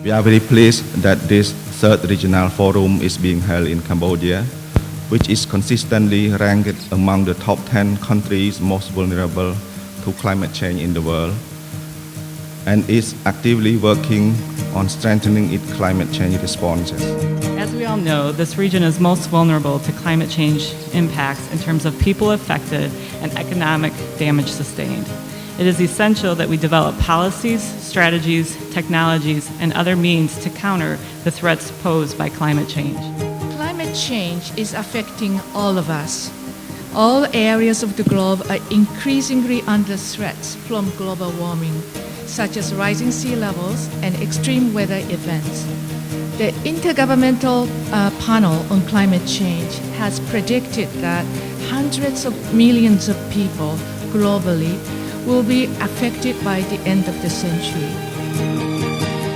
We are very pleased that this third regional forum is being held in Cambodia, which is consistently ranked among the top 10 countries most vulnerable to climate change in the world, and is actively working on strengthening its climate change responses. As we all know, this region is most vulnerable to climate change impacts in terms of people affected and economic damage sustained. It is essential that we develop policies, strategies, technologies, and other means to counter the threats posed by climate change. Climate change is affecting all of us. All areas of the globe are increasingly under threats from global warming, such as rising sea levels and extreme weather events. The Intergovernmental Panel on Climate Change has predicted that hundreds of millions of people globally will be affected by the end of the century.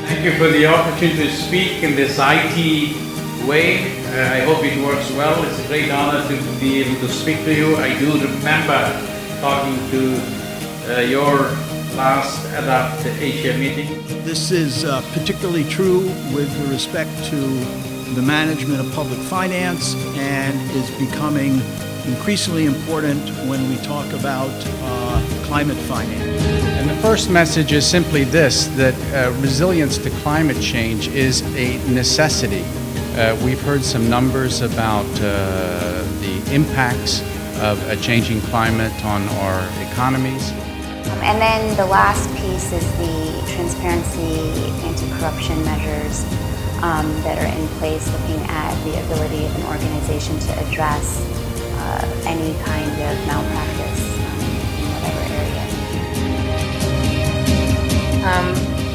Thank you for the opportunity to speak in this IT way. I hope it works well. It's a great honor to be able to speak to you. I do remember talking to your last Adapt Asia meeting. This is particularly true with respect to the management of public finance and is becoming increasingly important when we talk about climate finance. And the first message is simply this, that resilience to climate change is a necessity. We've heard some numbers about the impacts of a changing climate on our economies. And then the last piece is the transparency, anti-corruption measures that are in place, looking at the ability of an organization to address any kind of malpractice in whatever area.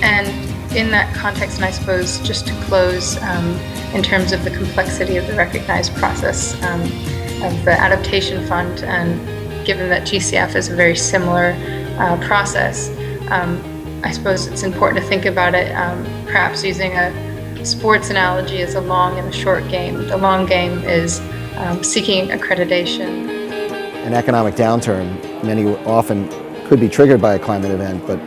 And in that context, and I suppose just to close, in terms of the complexity of the recognized process of the Adaptation Fund, and given that GCF is a very similar process, I suppose it's important to think about it perhaps using a sports analogy as a long and a short game. The long game is seeking accreditation. An economic downturn often could be triggered by a climate event, but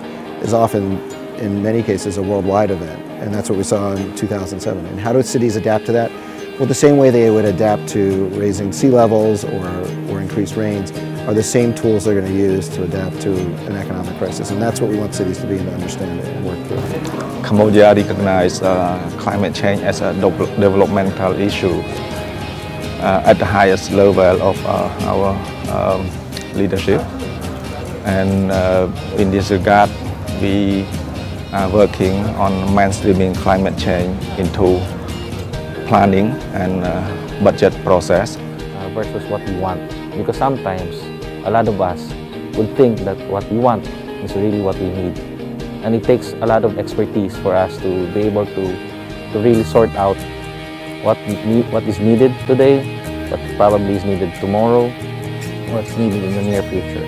is often, in many cases, a worldwide event. And that's what we saw in 2007. And how do cities adapt to that? Well, the same way they would adapt to raising sea levels or increased rains are the same tools they're going to use to adapt to an economic crisis. And that's what we want cities to be able to understand it and work through. Cambodia recognizes climate change as a developmental issue at the highest level of our leadership. And in this regard, we are working on mainstreaming climate change into planning and budget process. Versus what we want. Because sometimes, a lot of us would think that what we want is really what we need. And it takes a lot of expertise for us to be able to really sort out what is needed today, what probably is needed tomorrow, what's needed in the near future.